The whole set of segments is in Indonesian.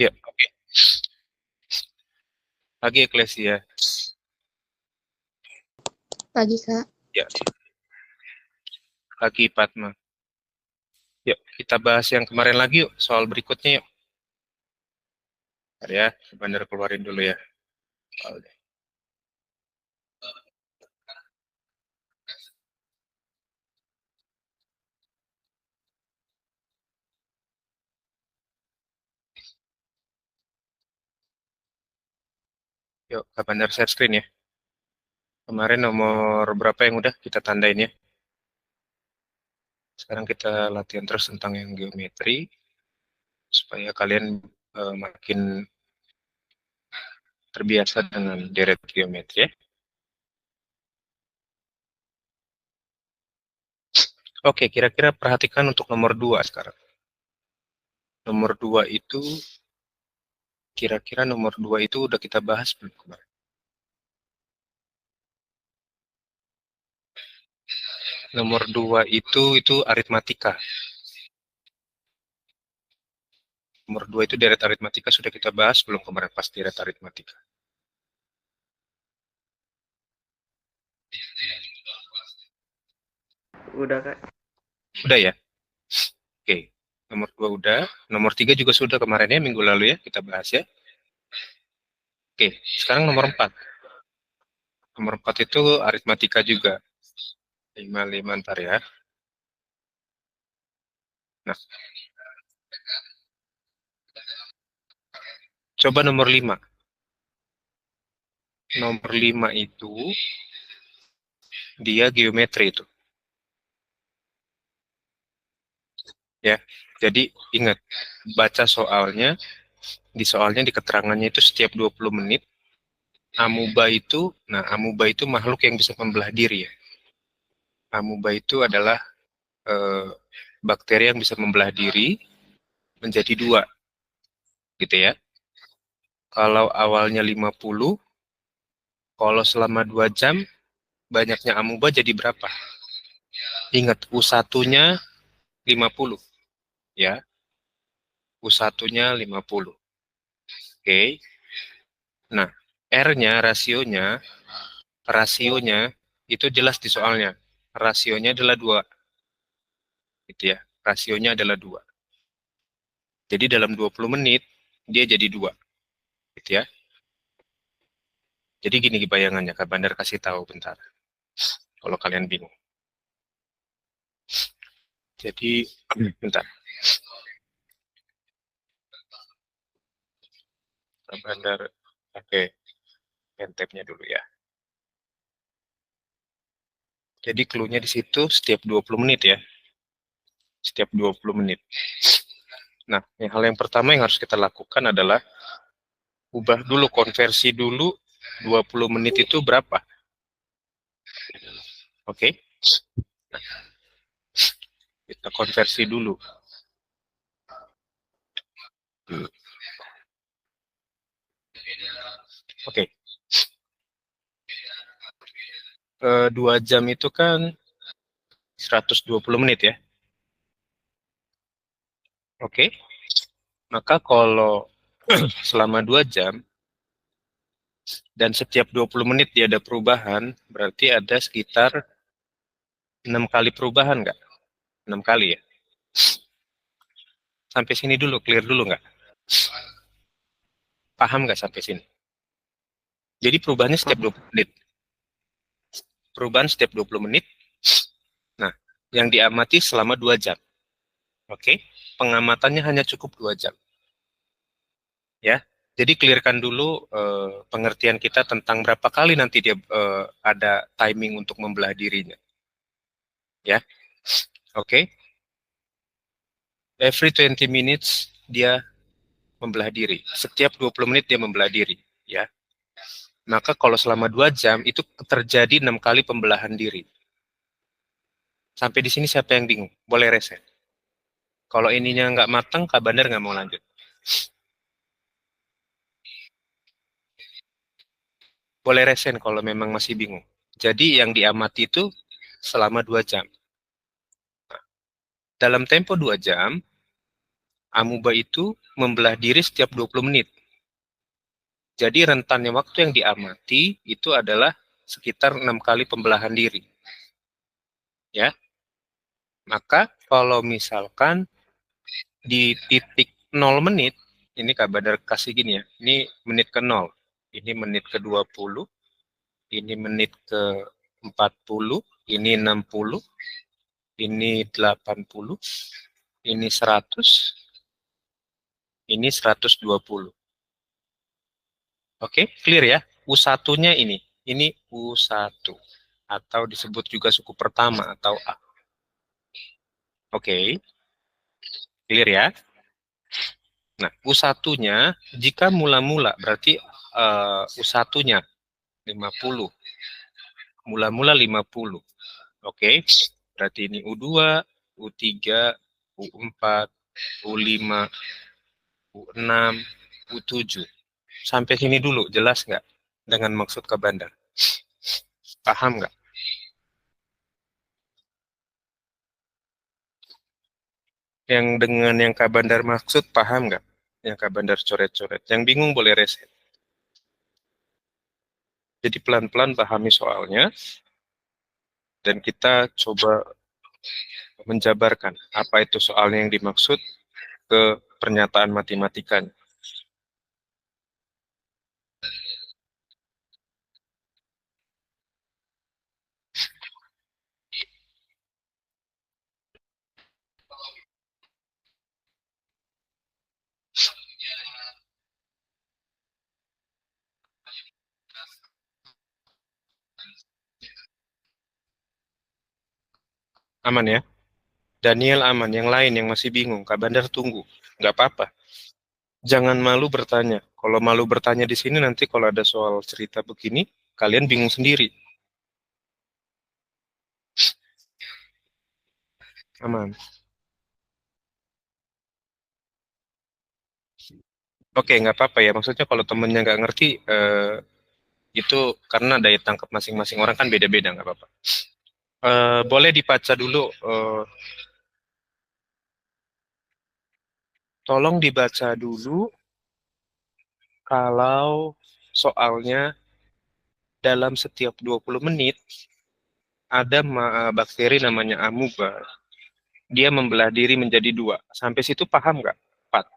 Ya, oke. Pagi Eklesia. Pagi, Kak. Ya, pagi Padma. Yuk, kita bahas yang kemarin lagi yuk, soal berikutnya yuk. Bentar ya, bener keluarin dulu ya. Yuk, Kabander share screen ya. Kemarin nomor berapa yang udah kita tandain ya. Sekarang kita latihan terus tentang yang geometri, supaya kalian makin terbiasa dengan deret geometri ya. Oke, kira-kira perhatikan untuk nomor 2 sekarang. Nomor 2 itu, kira-kira nomor 2 itu udah kita bahas belum kemarin? Nomor 2 itu aritmatika. Nomor 2 itu deret aritmatika sudah kita bahas belum kemarin pas deret aritmatika? Udah, Kak. Udah ya? Oke. Nomor 2 udah. Nomor 3 juga sudah kemarin ya, minggu lalu ya, kita bahas ya. Oke, sekarang nomor 4. Nomor 4 itu aritmatika juga. 5 ntar ya. Nah, coba nomor 5. Nomor 5 itu dia geometri itu. Ya, jadi ingat, baca soalnya, di keterangannya itu setiap 20 menit, amuba itu makhluk yang bisa membelah diri ya. Amuba itu adalah bakteri yang bisa membelah diri menjadi 2, gitu ya. Kalau awalnya 50, kalau selama 2 jam, banyaknya amuba jadi berapa? Ingat, U1-nya 50, ya. U1-nya 50. Oke. Nah, R-nya, rasionya itu jelas di soalnya. Rasionya adalah 2, gitu ya. Rasionya adalah 2. Jadi dalam 20 menit, dia jadi 2, gitu ya. Jadi gini bayangannya, Kak Bandar kasih tahu bentar. Kalau kalian bingung. Jadi, bentar. Kak Bandar pakai pen-tabnya dulu ya. Jadi clue-nya di situ setiap 20 menit ya. Setiap 20 menit. Nah, hal yang pertama yang harus kita lakukan adalah ubah dulu, konversi dulu 20 menit itu berapa. Oke? Kita konversi dulu. Oke. 2 jam itu kan 120 menit ya. Oke. Maka kalau selama 2 jam dan setiap 20 menit dia ada perubahan, berarti ada sekitar 6 kali perubahan nggak? 6 kali ya. Sampai sini dulu, clear dulu nggak? Paham nggak sampai sini? Jadi perubahannya setiap 20 menit. Perubahan setiap 20 menit. Nah, yang diamati selama 2 jam. Oke, pengamatannya hanya cukup 2 jam. Ya, jadi clearkan dulu pengertian kita tentang berapa kali nanti dia ada timing untuk membelah dirinya. Ya, oke. Every 20 minutes dia membelah diri. Setiap 20 menit dia membelah diri. Ya, maka kalau selama 2 jam itu terjadi 6 kali pembelahan diri. Sampai di sini siapa yang bingung? Boleh reset. Kalau ininya nggak matang, Kak Bandar nggak mau lanjut. Boleh resen kalau memang masih bingung. Jadi yang diamati itu selama 2 jam. Dalam tempo 2 jam, Amuba itu membelah diri setiap 20 menit. Jadi rentannya waktu yang diamati itu adalah sekitar 6 kali pembelahan diri. Ya. Maka kalau misalkan di titik 0 menit, ini Kak Badar kasih gini ya, ini menit ke 0, ini menit ke 20, ini menit ke 40, ini 60, ini 80, ini 100, ini 120. Oke, clear ya? U1-nya ini U1 atau disebut juga suku pertama atau A. Oke, clear ya? Nah, U1-nya jika mula-mula berarti U1-nya 50. Mula-mula 50. Oke, berarti ini U2, U3, U4, U5, U6, U7. Sampai sini dulu, jelas nggak? Dengan maksud ke Bandar. Paham nggak? Yang dengan yang Kak Bandar maksud, paham nggak? Yang Kak Bandar coret-coret. Yang bingung boleh reset. Jadi pelan-pelan pahami soalnya, dan kita coba menjabarkan apa itu soalnya yang dimaksud ke pernyataan matematikanya. Aman ya? Daniel aman, yang lain yang masih bingung, Kak Bandar tunggu. Nggak apa-apa. Jangan malu bertanya. Kalau malu bertanya di sini nanti kalau ada soal cerita begini, kalian bingung sendiri. Aman. Oke, nggak apa-apa ya. Maksudnya kalau temennya nggak ngerti, itu karena daya tangkap masing-masing orang kan beda-beda, nggak apa-apa. Boleh dibaca dulu, tolong dibaca dulu kalau soalnya dalam setiap 20 menit ada bakteri namanya amuba. Dia membelah diri menjadi dua. Sampai situ paham nggak? Pak,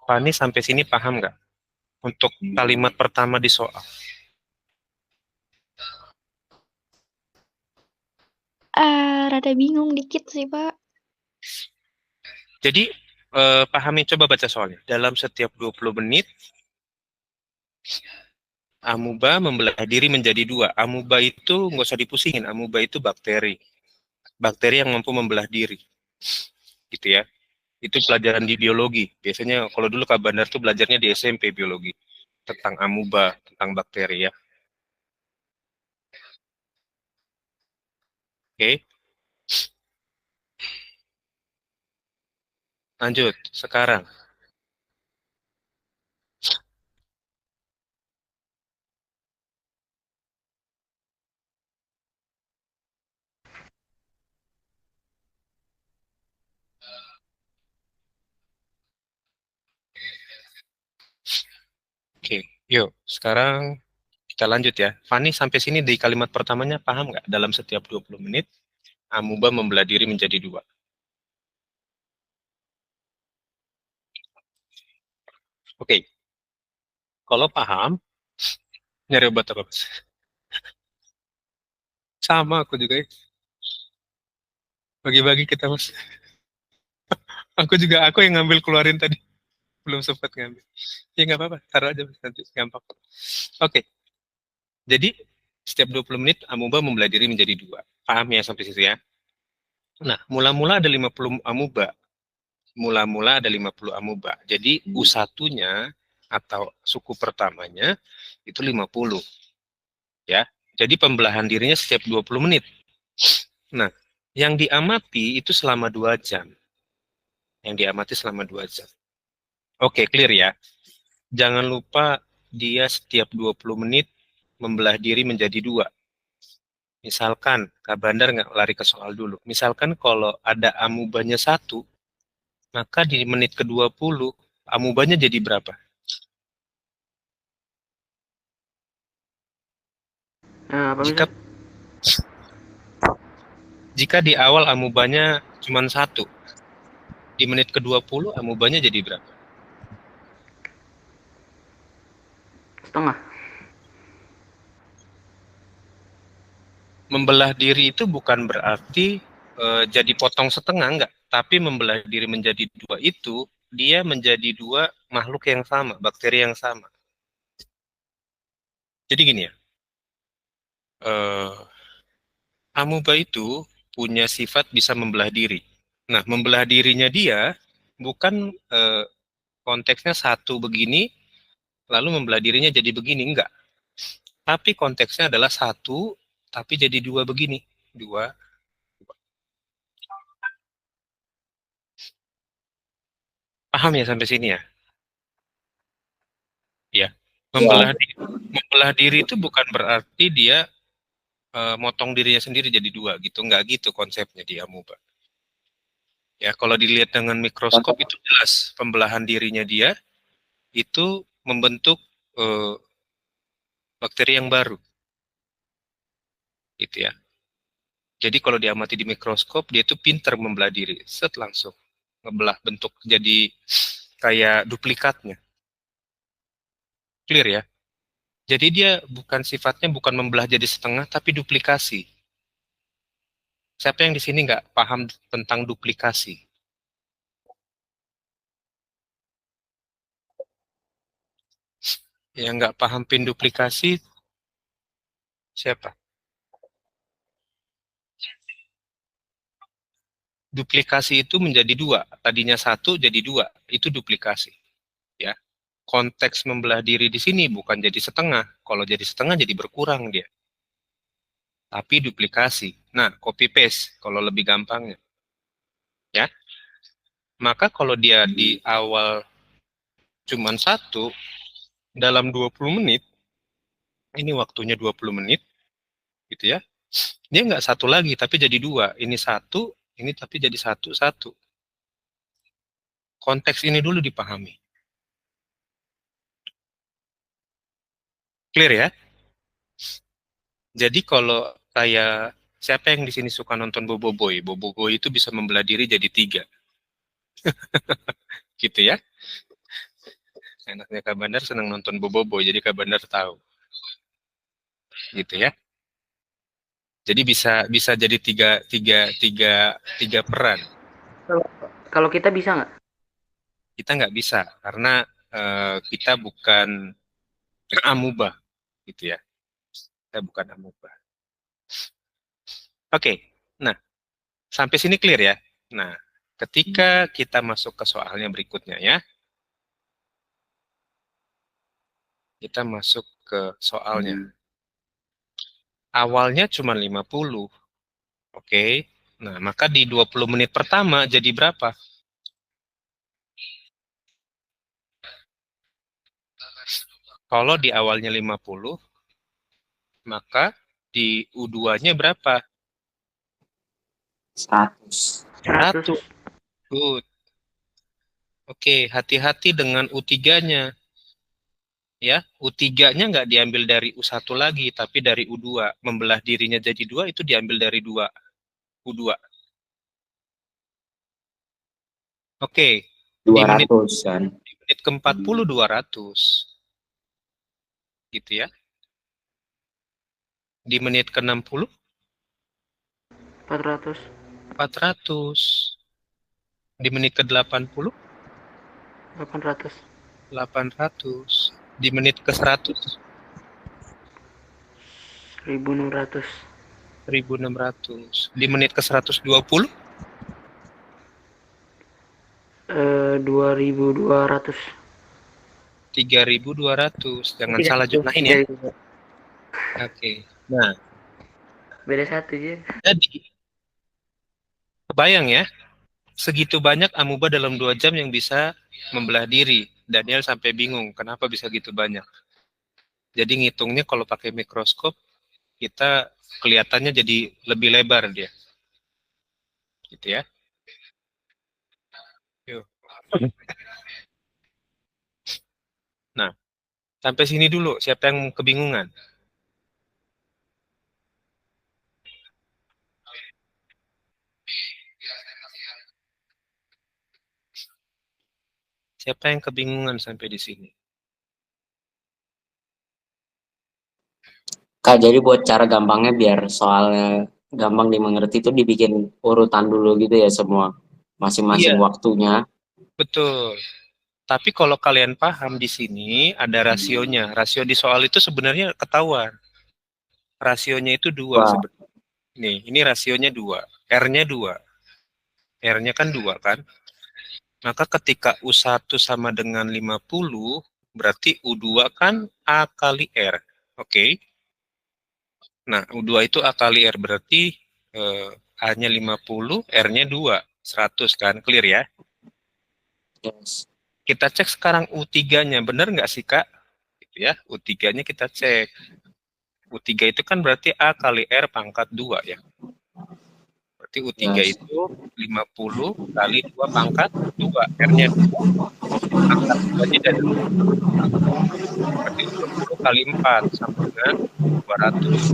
Pani sampai sini paham nggak? Untuk kalimat pertama di soal. Rada bingung dikit sih, Pak. Jadi, pahami, coba baca soalnya. Dalam setiap 20 menit, amuba membelah diri menjadi dua. Amuba itu nggak usah dipusingin. Amuba itu bakteri. Bakteri yang mampu membelah diri. Gitu ya. Itu pelajaran di biologi. Biasanya kalau dulu Kak Bandar tuh belajarnya di SMP biologi. Tentang amuba, tentang bakteri ya. Oke, lanjut. Sekarang. Oke, yuk. Sekarang kita lanjut ya. Fani sampai sini di kalimat pertamanya paham nggak? Dalam setiap 20 menit, amuba membelah diri menjadi dua. Oke, kalau paham, nyari obat apa? Sama aku juga ya. Bagi-bagi kita mas. Aku juga, aku yang ngambil keluarin tadi. Belum sempat ngambil. Ya nggak apa-apa, taruh aja mas, nanti gampang. Oke, jadi setiap 20 menit amuba membelah diri menjadi dua. Paham ya sampai situ ya? Nah, mula-mula ada 50 amuba. Mula-mula ada 50 amuba. Jadi U1-nya atau suku pertamanya itu 50 ya. Jadi pembelahan dirinya setiap 20 menit. Nah, yang diamati itu selama 2 jam. Yang diamati selama 2 jam. Oke, clear ya. Jangan lupa dia setiap 20 menit membelah diri menjadi dua. Misalkan, Kak Bandar nggak lari ke soal dulu. Misalkan kalau ada amubanya 1, maka di menit ke-20, amubanya jadi berapa? Apa Jika Mister? jika di awal amubanya cuma 1, di menit ke-20 amubanya jadi berapa? Setengah. Membelah diri itu bukan berarti jadi potong setengah, enggak. Tapi membelah diri menjadi 2 itu, dia menjadi 2 makhluk yang sama, bakteri yang sama. Jadi gini ya, amuba itu punya sifat bisa membelah diri. Nah, membelah dirinya dia bukan konteksnya 1 begini, lalu membelah dirinya jadi begini, enggak. Tapi konteksnya adalah 1, tapi jadi 2 begini. 2. Paham ya sampai sini ya? Ya. Membelah diri itu bukan berarti dia motong dirinya sendiri jadi 2 gitu. Enggak gitu konsepnya di amuba. Ya, kalau dilihat dengan mikroskop itu jelas pembelahan dirinya dia itu membentuk eh, bakteri yang baru. Gitu ya. Jadi kalau diamati di mikroskop, dia itu pinter membelah diri. Set langsung. Ngebelah bentuk jadi kayak duplikatnya. Clear ya? Jadi dia bukan sifatnya bukan membelah jadi setengah, tapi duplikasi. Siapa yang di sini nggak paham tentang duplikasi? Yang nggak paham pin duplikasi, siapa? Duplikasi itu menjadi 2. Tadinya 1 jadi 2. Itu duplikasi. Ya. Konteks membelah diri di sini bukan jadi setengah. Kalau jadi setengah jadi berkurang dia. Tapi duplikasi. Nah, copy paste kalau lebih gampangnya. Ya. Maka kalau dia di awal cuma 1, dalam 20 menit, ini waktunya 20 menit, gitu ya. Dia nggak 1 lagi, tapi jadi 2. Ini 1, ini tapi jadi 1. Konteks ini dulu dipahami. Clear ya? Jadi kalau kayak siapa yang di sini suka nonton Boboiboy? Boboiboy itu bisa membelah diri jadi 3. Gitu ya. Enaknya Kak Bandar senang nonton Boboiboy, jadi Kak Bandar tahu. Gitu ya. Jadi bisa bisa jadi tiga peran. Kalau kita bisa nggak? Kita nggak bisa karena kita bukan amuba, gitu ya. Kita bukan amuba. Oke, nah sampai sini clear ya. Nah, ketika kita masuk ke soalnya berikutnya ya, kita masuk ke soalnya. Awalnya cuma 50, oke. Nah, maka di 20 menit pertama jadi berapa? Kalau di awalnya 50, maka di U2-nya berapa? 100. 100. Good. Oke, hati-hati dengan U3-nya. Ya, U3-nya nggak diambil dari U1 lagi, tapi dari U2. Membelah dirinya jadi 2 itu diambil dari 2. U2. Oke, di menit 200-an. ke-40 200. Gitu ya. Di menit ke-60 400. 400. Di menit ke-80 800. 800. Di menit ke-100 1600. 1600. Di menit ke-120 2200. 3200. Jangan salah jumlahin ya. Oke. Nah, Beda 1 aja. jadi kebayang ya, segitu banyak amuba dalam 2 jam yang bisa membelah diri. Daniel sampai bingung, kenapa bisa gitu banyak. Jadi ngitungnya kalau pakai mikroskop, kita kelihatannya jadi lebih lebar dia. Gitu ya. Yuk. Nah, sampai sini dulu. Siapa yang kebingungan? Siapa yang kebingungan sampai di sini? Kak, jadi buat cara gampangnya biar soalnya gampang dimengerti itu dibikin urutan dulu gitu ya semua masing-masing Iya, waktunya. betul. Tapi kalau kalian paham di sini ada rasionya. Rasio di soal itu sebenarnya ketahuan. Rasionya itu 2 Wah, sebenarnya. Nih, ini rasionya 2. R-nya 2. R-nya kan 2 kan? Maka ketika U1 sama dengan 50, berarti U2 kan A kali R. Oke. Nah, U2 itu A kali R berarti A-nya 50, R-nya 2. 100 kan? Clear ya? yes. Kita cek sekarang U3-nya. Benar nggak sih, Kak? Gitu ya. U3-nya kita cek. U3 itu kan berarti A kali R pangkat 2 ya. Berarti U3 Yes. itu 50 kali 2 pangkat 2. R-nya 2. Pangkat 2-nya dari berarti 20 kali 4 sama dengan 200.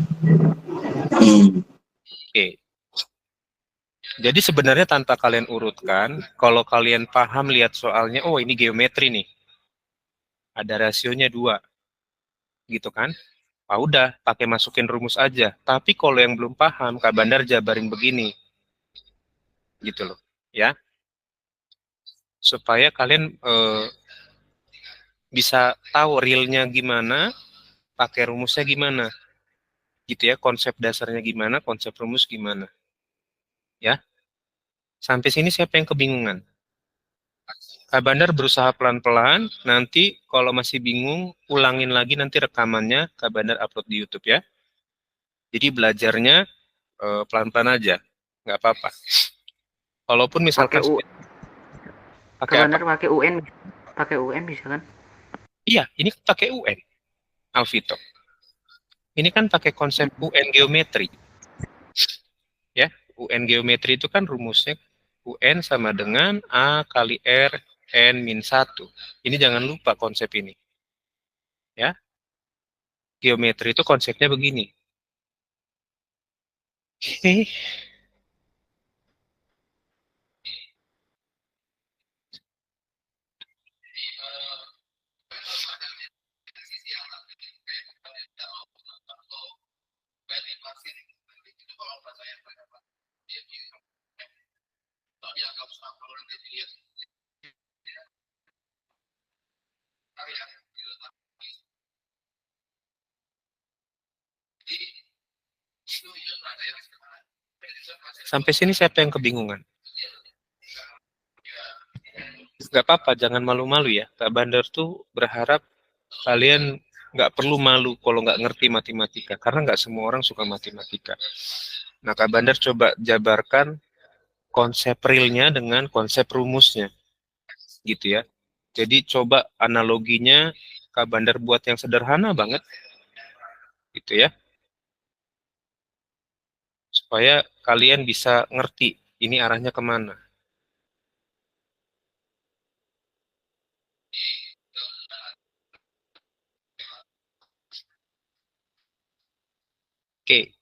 Oke. Jadi sebenarnya tanpa kalian urutkan, kalau kalian paham lihat soalnya, oh ini geometri nih. Ada rasionya 2. Gitu kan? Ah udah, pakai masukin rumus aja. Tapi kalau yang belum paham, Kak Bandar jabarin begini. Gitu loh. Ya. Supaya kalian bisa tahu realnya gimana, pakai rumusnya gimana. Gitu ya, konsep dasarnya gimana, konsep rumus gimana. Ya. Sampai sini siapa yang kebingungan? Kak Bandar berusaha pelan-pelan, nanti kalau masih bingung, ulangin lagi nanti rekamannya, Kak Bandar upload di YouTube ya. Jadi belajarnya pelan-pelan aja, nggak apa-apa. Kalaupun misalkan Pakai U, pakai apa? kebenar pakai UN bisa kan? Iya, ini pakai UN, Alvito. Ini kan pakai konsep UN geometri. Ya, UN geometri itu kan rumusnya UN sama dengan A kali R N min 1. Ini jangan lupa konsep ini. Ya, geometri itu konsepnya begini. Oke. Sampai sini siapa yang kebingungan? Gak apa-apa, jangan malu-malu ya. Kak Bandar tuh berharap kalian nggak perlu malu kalau nggak ngerti matematika, karena nggak semua orang suka matematika. Nah, Kak Bandar coba jabarkan konsep realnya dengan konsep rumusnya, gitu ya. Jadi coba analoginya Kak Bandar buat yang sederhana banget, gitu ya, supaya kalian bisa ngerti ini arahnya kemana. Oke,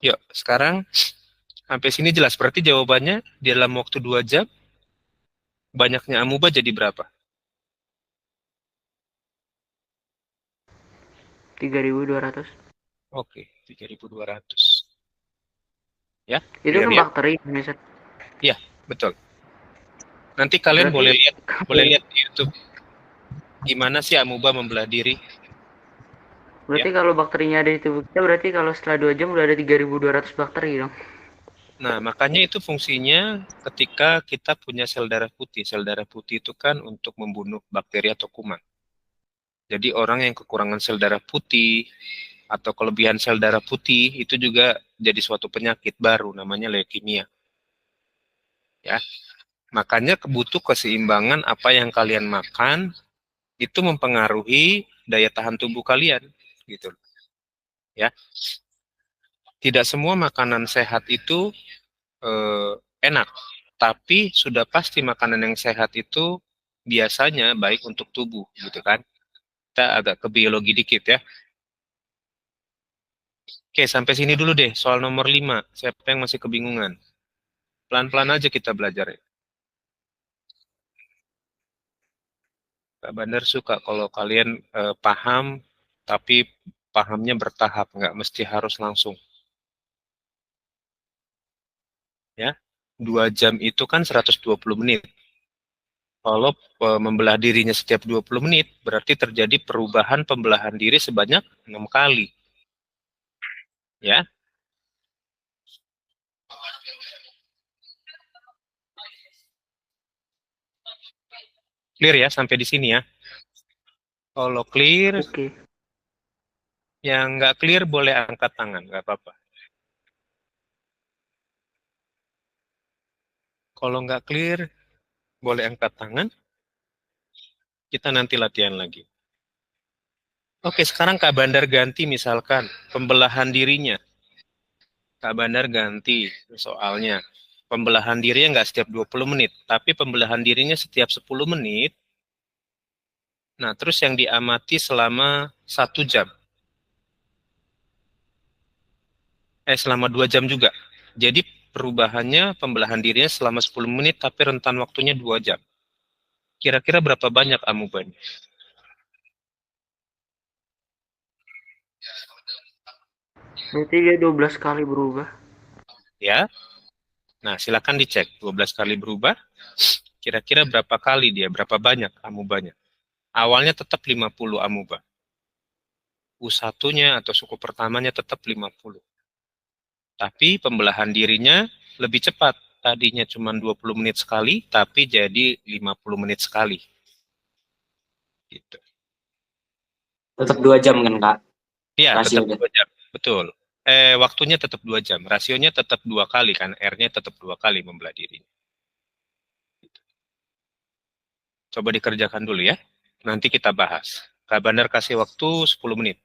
yuk sekarang sampai sini jelas. Berarti jawabannya dalam waktu 2 jam, banyaknya amuba jadi berapa? 3.200. Oke, 3.200. Ya, Itu clear kan ya? bakteri misal. Iya, betul. Nanti kalian Berarti boleh lihat di YouTube gimana sih amuba membelah diri. berarti Ya. kalau bakterinya ada di tubuh kita, berarti kalau setelah 2 jam udah ada 3.200 bakteri dong. Nah, makanya itu fungsinya ketika kita punya sel darah putih. Sel darah putih itu kan untuk membunuh bakteri atau kuman. Jadi orang yang kekurangan sel darah putih atau kelebihan sel darah putih itu juga jadi suatu penyakit baru namanya leukemia. Ya. Makanya butuh keseimbangan apa yang kalian makan itu mempengaruhi daya tahan tubuh kalian, gitu. Ya, tidak semua makanan sehat itu enak, tapi sudah pasti makanan yang sehat itu biasanya baik untuk tubuh, gitu kan? Kita agak ke biologi dikit ya. Oke, sampai sini dulu deh soal nomor 5. Siapa yang masih kebingungan? Pelan-pelan aja kita belajar ya. Kak Bandar suka kalau kalian paham, tapi pahamnya bertahap, nggak mesti harus langsung. Ya, 2 jam itu kan 120 menit. Kalau membelah dirinya setiap 20 menit, berarti terjadi perubahan pembelahan diri sebanyak 6 kali. Ya, clear ya sampai di sini ya. Kalau clear, Oke. yang nggak clear boleh angkat tangan, nggak apa-apa. Kalau nggak clear, boleh angkat tangan. Kita nanti latihan lagi. Oke, sekarang Kak Bandar ganti misalkan pembelahan dirinya. Kak Bandar ganti soalnya. Pembelahan dirinya nggak setiap 20 menit, tapi pembelahan dirinya setiap 10 menit. Nah, terus yang diamati selama 1 jam. Selama 2 jam juga. Jadi perubahannya pembelahan dirinya selama 10 menit, tapi rentan waktunya 2 jam. Kira-kira berapa banyak amuban? Berarti dia 12 kali berubah. Ya, nah silakan dicek. 12 kali berubah, kira-kira berapa kali dia, berapa banyak amubanya? Awalnya tetap 50 amuba. U1-nya atau suku pertamanya tetap 50. Tapi pembelahan dirinya lebih cepat. Tadinya cuma 20 menit sekali, tapi jadi 50 menit sekali. Gitu. Tetap 2 jam kan Kak Iya, tetap rasionya. 2 jam. Betul. Waktunya tetap 2 jam. Rasionya tetap 2 kali kan. R-nya tetap 2 kali membelah dirinya. Coba dikerjakan dulu ya. Nanti kita bahas. Kak Bandar kasih waktu 10 menit.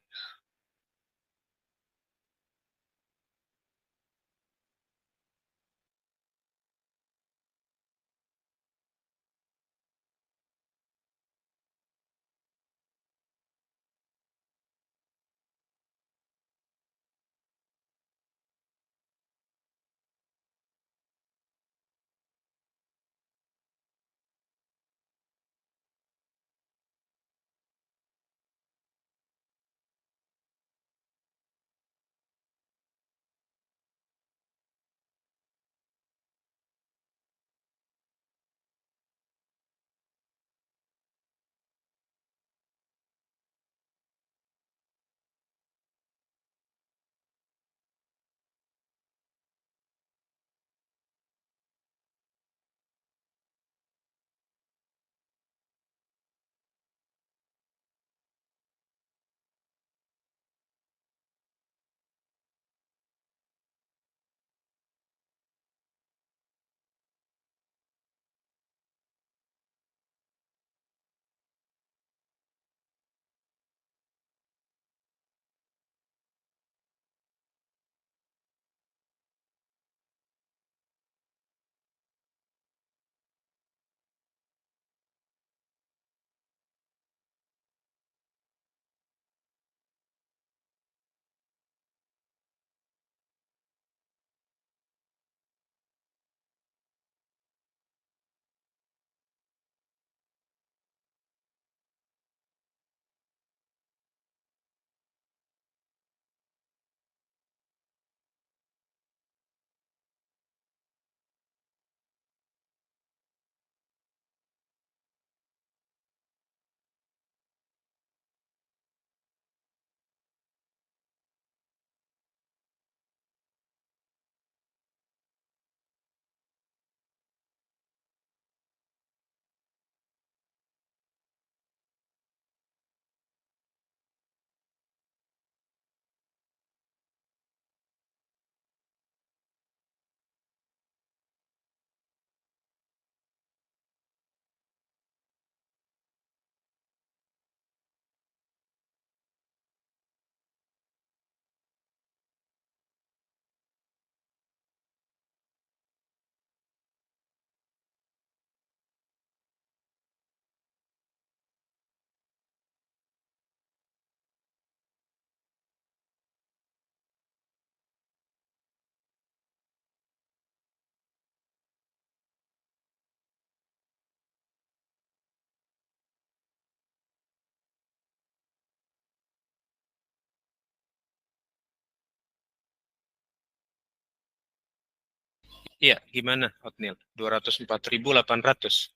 Iya, gimana, Otnil? 204.800.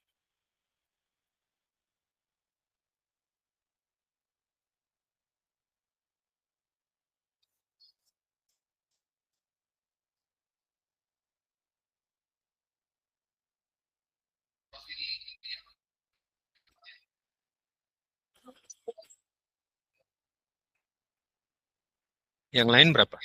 Yang lain berapa?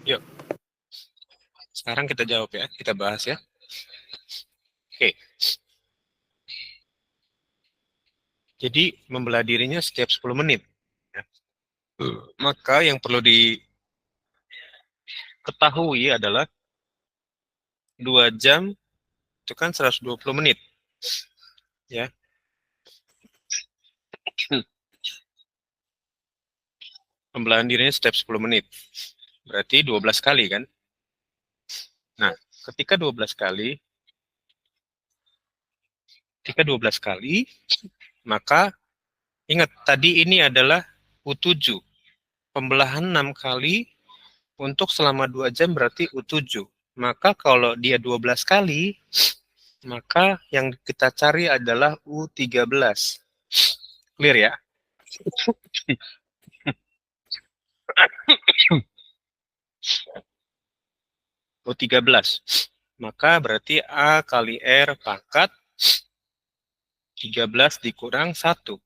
Yuk, sekarang kita jawab ya, kita bahas ya. Oke. Jadi membelah dirinya setiap 10 menit. Ya. Maka yang perlu diketahui adalah 2 jam itu kan 120 menit. Ya. Pembelahan dirinya setiap 10 menit. Berarti 12 kali kan? Nah, ketika 12 kali, maka ingat tadi ini adalah U7. Pembelahan 6 kali untuk selama 2 jam berarti U7. Maka kalau dia 12 kali, maka yang kita cari adalah U13. Clear ya? U13. Maka berarti A kali R pangkat 13 dikurang 1.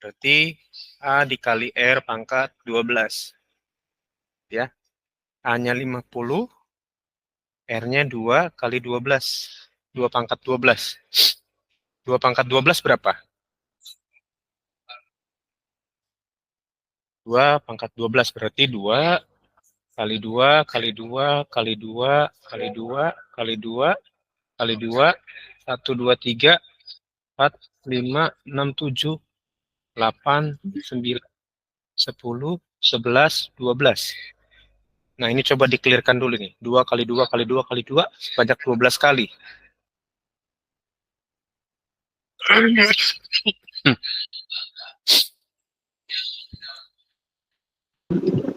Berarti A dikali R pangkat 12. Ya. A-nya 50, R-nya 2 kali 12. 2 pangkat 12. 2 pangkat 12 berapa? 2 pangkat 12 berarti 2 kali 2 kali 2 kali 2 kali 2 kali 2 kali 2 1 2 3 4 5 6 7 8 9 10 11 12. Nah, ini coba dikelirkan dulu nih. 2 kali 2 kali 2 kali 2 sebanyak 12 kali.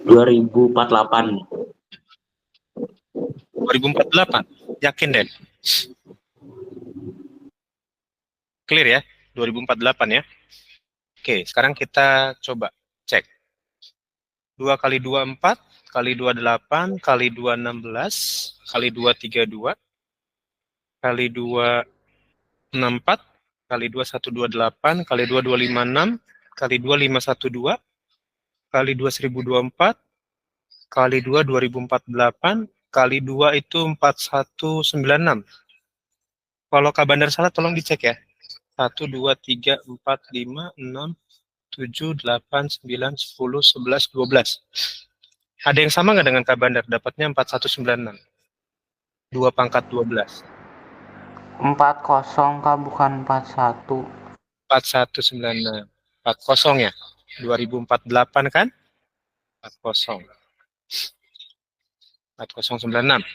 2048. 2048. Yakin, Den? Clear ya? 2048 ya? Oke, sekarang kita coba cek. 2 kali 2 4, kali 2 8, kali 2 16, kali 2 32, kali 2 64, kali 2 128, kali 2 256, kali 2 512, kali 2 1024, kali 2 2048, kali 2 itu 4196. Kalau Kak Bandar salah tolong dicek ya. 1, 2, 3, 4, 5, 6, 7, 8, 9, 10, 11, 12. Ada yang sama nggak dengan Kak Bandar? Dapatnya 4196. 2 pangkat 12. 40 Kak, bukan 41. 4196. 40 ya? 2048 kan? 40. 4096.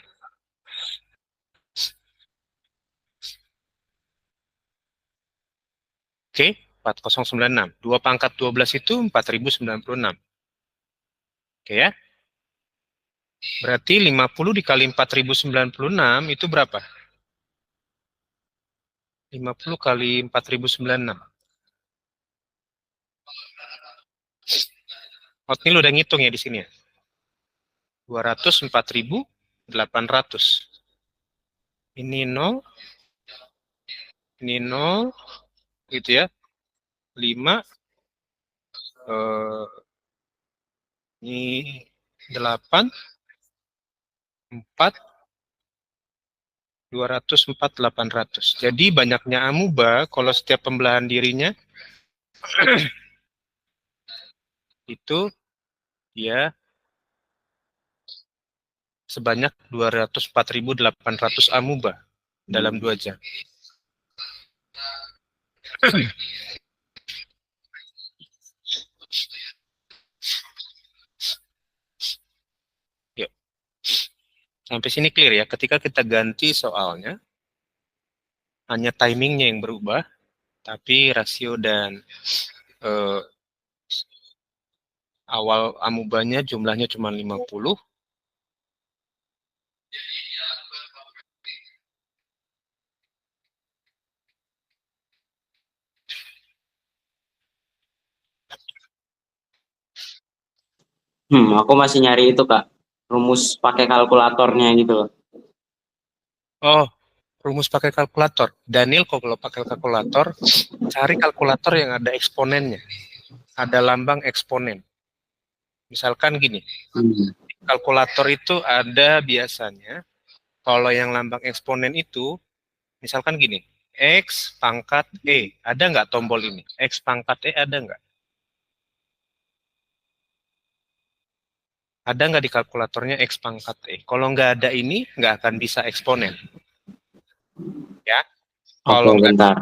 Oke, 4096. 2 pangkat 12 itu 4096. Oke ya? Berarti 50 dikali 4096 itu berapa? 50 kali 4096. Oatmeal udah ngitung ya di sini ya. 204.800. Ini 0, ini 0, gitu ya. 5, ini 8, 4, 204.800. Jadi banyaknya amuba kalau setiap pembelahan dirinya itu ya sebanyak 204.800 amuba dalam 2 jam. Yuk. Sampai sini clear ya. Ketika kita ganti soalnya, hanya timingnya yang berubah, tapi rasio dan awal amubanya jumlahnya cuma 50. Aku masih nyari itu Kak, rumus pakai kalkulatornya gitu loh. Oh, rumus pakai kalkulator. Daniel kalau pakai kalkulator, cari kalkulator yang ada eksponennya. Ada lambang eksponen. Misalkan gini, kalkulator itu ada biasanya, kalau yang lambang eksponen itu, misalkan gini, X pangkat E. Ada nggak tombol ini? X pangkat E ada nggak? Ada nggak di kalkulatornya X pangkat E? Kalau nggak ada ini, nggak akan bisa eksponen. Ya, Oke, bentar.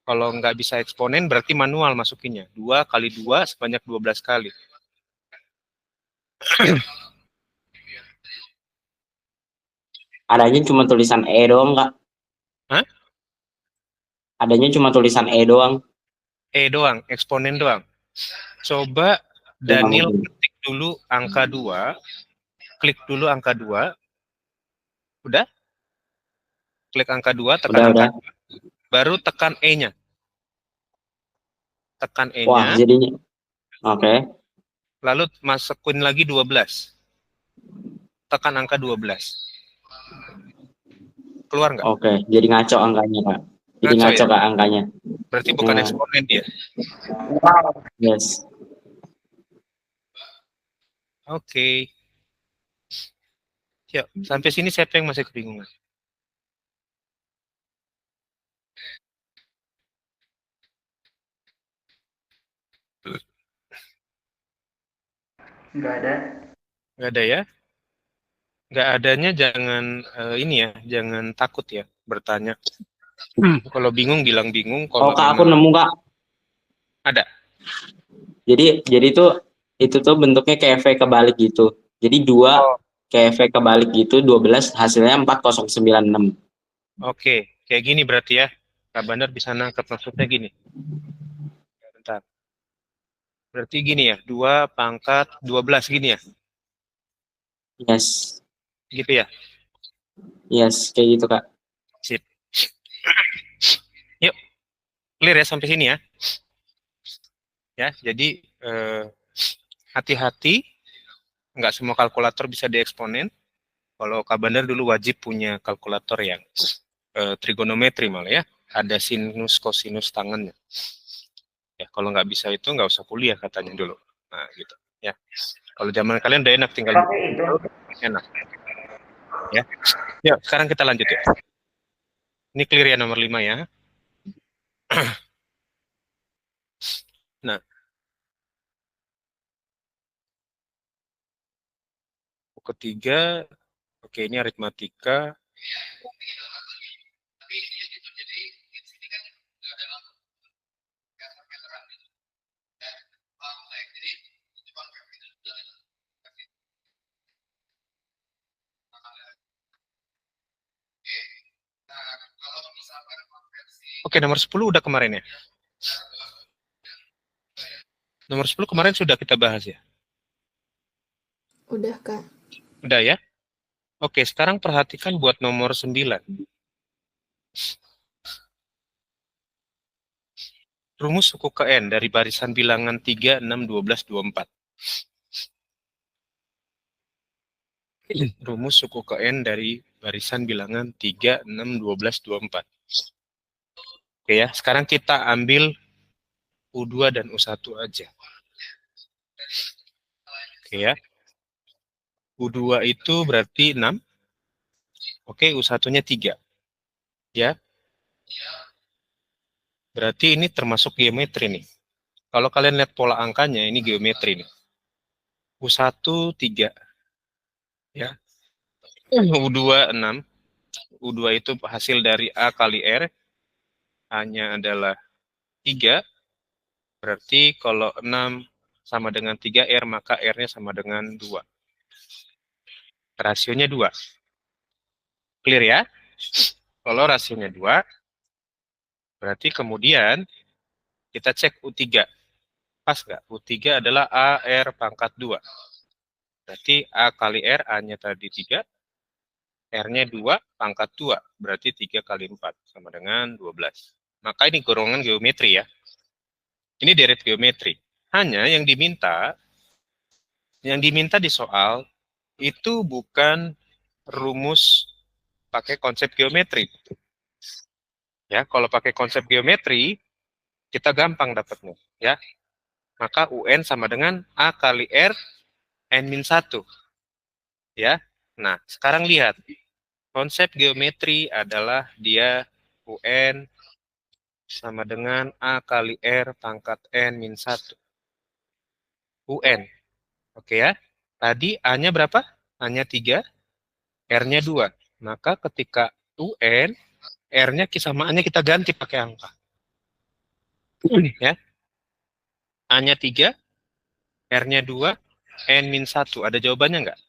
kalau nggak bisa eksponen, berarti manual masukinnya. 2 kali 2 sebanyak 12 kali. Adanya cuma tulisan E doang Kak. Hah? Adanya cuma tulisan E doang. E doang, eksponen doang. Coba Ya, Daniel mungkin. ketik dulu angka 2, klik dulu angka 2, udah? Klik angka 2, tekan angka Udah. 2, baru tekan E-nya. Tekan Wah, E-nya, jadinya. Oke. lalu masukin lagi 12. Tekan angka 12. Keluar nggak? Oke, jadi ngaco angkanya Kak. Jadi Ngaco ngaco ya? Kak angkanya. Berarti bukan Nah, eksponen dia. yes. Oke. Yuk, sampai sini siapa yang masih kebingungan? Nggak ada. Nggak ada ya? Nggak adanya jangan ini ya, jangan takut ya bertanya. Kalau bingung bilang bingung, Oh kalau Kak, aku memang nemu Kak. ada. Jadi itu tuh bentuknya kayak V kebalik gitu. Jadi 2 Oh, kayak V kebalik gitu, 12 hasilnya 4096. oke. Kayak gini berarti ya. Kak Bandar bisa nangkep maksudnya gini. Bentar. Berarti gini ya, 2 pangkat 12 gini ya. Yes. Gitu ya. Yes, kayak gitu Kak. Sip. Yuk, clear ya sampai sini ya. Ya, jadi hati-hati, nggak semua kalkulator bisa dieksponen. Kalau Kak Bandar dulu wajib punya kalkulator yang trigonometri malah ya. Ada sinus, kosinus tangannya. Ya, kalau nggak bisa itu nggak usah kuliah katanya dulu. Nah, gitu. Ya. Kalau zaman kalian udah enak tinggal Pakai itu. enak. Ya. Yuk, sekarang kita lanjut ya. Ini clear ya nomor 5 ya. Nah, ketiga, oke ini aritmatika. Oke, nomor 10 udah kemarin ya. Nomor 10 kemarin sudah kita bahas ya. Udah, Kak. Udah ya. Oke, sekarang perhatikan buat nomor 9. Rumus suku ke N dari barisan bilangan 3, 6, 12, 24. rumus suku ke N dari barisan bilangan 3, 6, 12, 24. Oke ya, sekarang kita ambil U2 dan U1 aja. Oke ya. U2 itu berarti 6. Oke, U1-nya 3. Ya. Berarti ini termasuk geometri nih. Kalau kalian lihat pola angkanya, ini geometri nih. U1 3. Ya. U2 6. U2 itu hasil dari A kali R. A-nya adalah 3. Berarti kalau 6 sama dengan 3R, maka R-nya sama dengan 2. Rasionya 2. Clear ya? Kalau rasionya 2, berarti kemudian kita cek U3. Pas nggak? U3 adalah AR pangkat 2. Berarti A kali R, A-nya tadi 3, R-nya 2, pangkat 2. Berarti 3 kali 4, sama dengan 12. Maka ini golongan geometri ya. Ini deret geometri. Hanya yang diminta di soal, itu bukan rumus pakai konsep geometri. Ya, kalau pakai konsep geometri, kita gampang dapatnya. Ya, maka UN sama dengan A kali R N-1. Ya, nah sekarang lihat. Konsep geometri adalah dia UN sama dengan A kali R pangkat N-1. UN. Oke ya. Tadi A-nya berapa? A-nya 3, R-nya 2. Maka ketika UN, R-nya kesamaannya kita ganti pakai angka. Ya. A-nya 3, R-nya 2, N-1. Ada jawabannya nggak?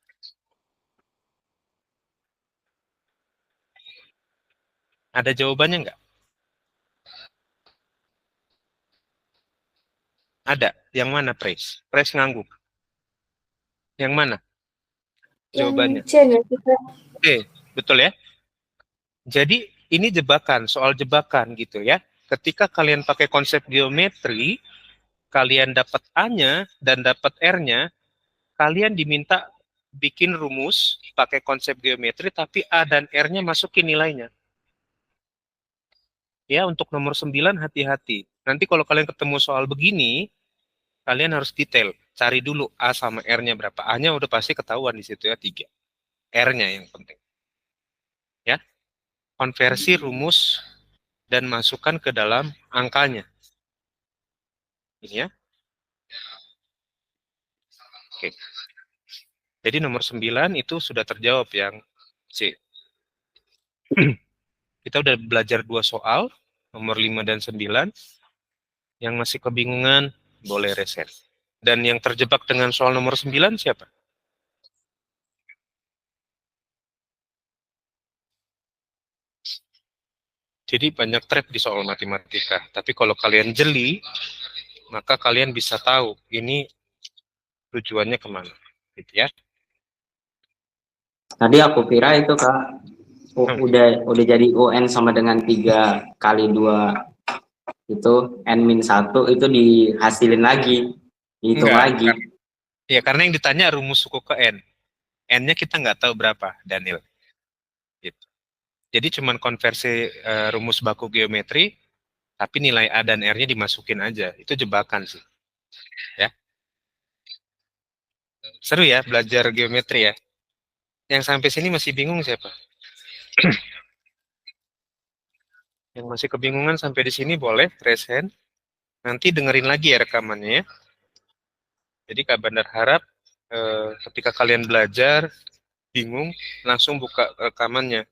Ada jawabannya nggak? Ada. Yang mana, Pres? Pres ngangguk. Yang mana? Jawabannya. Yang C nggak sih, Kak? Oke, betul ya? Jadi ini jebakan, soal jebakan gitu ya. Ketika kalian pakai konsep geometri, kalian dapat A-nya dan dapat R-nya, kalian diminta bikin rumus pakai konsep geometri, tapi A dan R-nya masukin nilainya. Ya, untuk nomor 9 hati-hati. Nanti kalau kalian ketemu soal begini, kalian harus detail. Cari dulu A sama R-nya berapa. A-nya udah pasti ketahuan di situ ya, 3. R-nya yang penting. Ya, konversi rumus dan masukkan ke dalam angkanya. Ini ya. Oke. Jadi nomor 9 itu sudah terjawab yang C. Kita udah belajar 2 soal, nomor 5 dan 9. Yang masih kebingungan, boleh reset. Dan yang terjebak dengan soal nomor 9 siapa? Jadi banyak trap di soal matematika. Tapi kalau kalian jeli, maka kalian bisa tahu ini tujuannya kemana. Gitu ya. Tadi aku kira itu Kak, udah jadi UN sama dengan 3 kali 2 itu N-1 itu dihasilin lagi, dihitung lagi. Ya karena yang ditanya rumus suku ke N. N-nya kita nggak tahu berapa, Daniel. Gitu. Jadi cuman konversi rumus baku geometri, tapi nilai A dan R-nya dimasukin aja. Itu jebakan sih. Ya. Seru ya belajar geometri ya. Yang sampai sini masih bingung siapa? Yang masih kebingungan sampai di sini boleh raise hand. Nanti dengerin lagi ya rekamannya ya. Jadi Kak Bandar harap ketika kalian belajar bingung, langsung buka rekamannya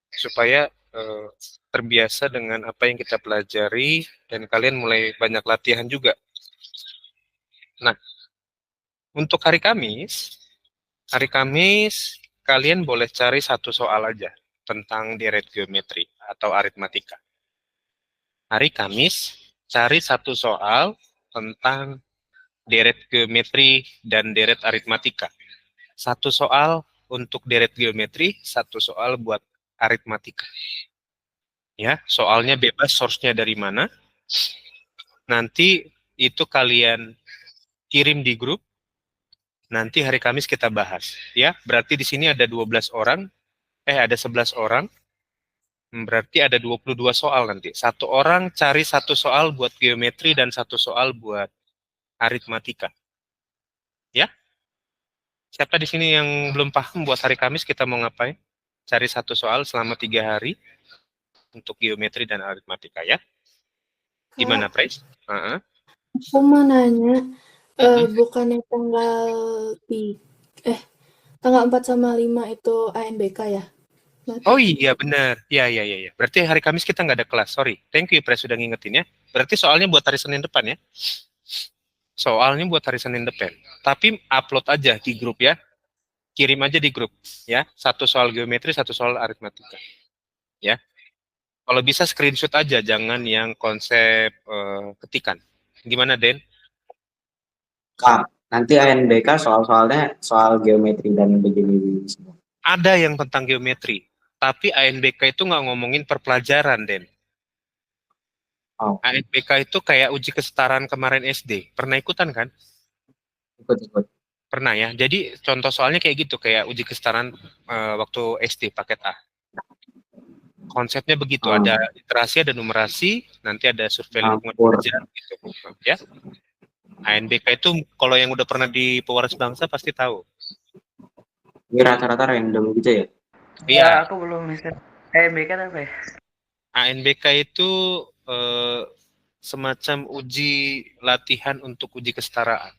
supaya terbiasa dengan apa yang kita pelajari dan kalian mulai banyak latihan juga. Nah, untuk hari Kamis kalian boleh cari satu soal aja tentang deret geometri atau aritmatika. Hari Kamis cari satu soal tentang deret geometri dan deret aritmatika. Satu soal untuk deret geometri, satu soal buat aritmatika. Ya, soalnya bebas source-nya dari mana. Nanti itu kalian kirim di grup Nanti hari Kamis kita bahas, ya. Berarti di sini ada 12 orang, ada 11 orang. Berarti ada 22 soal nanti. Satu orang cari satu soal buat geometri dan satu soal buat aritmatika. Ya? Siapa di sini yang belum paham buat hari Kamis kita mau ngapain? Cari satu soal selama 3 hari untuk geometri dan aritmatika, ya. Gimana, Pres? Aku mau nanya, bukannya tanggal 4 sama 5 itu ANBK ya? Oh iya, benar. Ya. Berarti hari Kamis kita nggak ada kelas. Sorry. Thank you, Pres, sudah ngingetin ya. Berarti soalnya buat hari Senin depan ya. Soalnya buat hari Senin depan. Tapi upload aja di grup ya. Kirim aja di grup ya. Satu soal geometri, satu soal aritmatika. Ya. Kalau bisa screenshot aja, jangan yang konsep ketikan. Gimana, Den? Kak, nanti ANBK soal-soalnya soal geometri dan begini semua. Ada yang tentang geometri. Tapi ANBK itu nggak ngomongin per pelajaran, Den. Oh. ANBK itu kayak uji kesetaraan kemarin SD. Pernah ikutan kan? Ikut. Pernah ya. Jadi contoh soalnya kayak gitu, kayak uji kesetaraan waktu SD paket A. Konsepnya begitu, ada literasi, ada numerasi, nanti ada survei lingkungan kerja gitu. Ya. ANBK itu kalau yang udah pernah di Pewaris Bangsa pasti tahu. Ini rata-rata random gitu ya? Iya. Aku belum bisa. ANBK apa ya? ANBK itu semacam uji latihan untuk uji kesetaraan.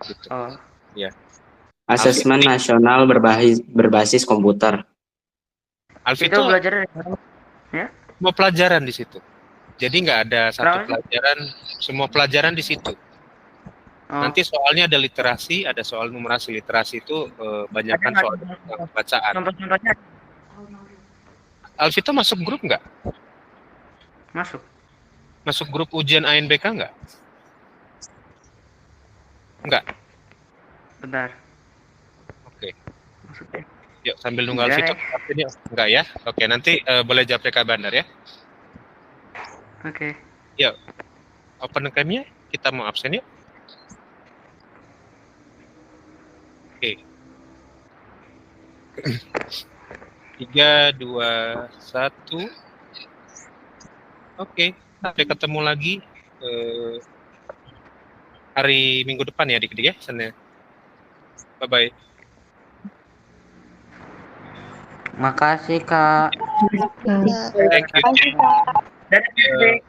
Gitu. Oh. Ya. Asesmen nasional berbasis komputer. Alvito Itu belajar dari mana? Ya? Semua pelajaran di situ. Jadi nggak ada satu pelajaran, semua pelajaran di situ. Oh. Nanti soalnya ada literasi, ada soal numerasi. Literasi itu banyakkan soal bacaan. Contoh-contohnya. Alvito masuk grup nggak? Masuk. Masuk grup ujian ANBK nggak? Nggak? Bentar. Oke. Maksudnya? Yuk, sambil nunggu Alvito. Enggak ya? Oke, nanti boleh jawab PK Bandar ya? Oke. Yuk. Open cam-nya, kita mau absen yuk. Oke. 3, 2, 1. Oke, sampai ketemu lagi hari Minggu depan ya, adik-adik ya, Senin. Bye-bye. Makasih, Kak. Thank you. Dadah,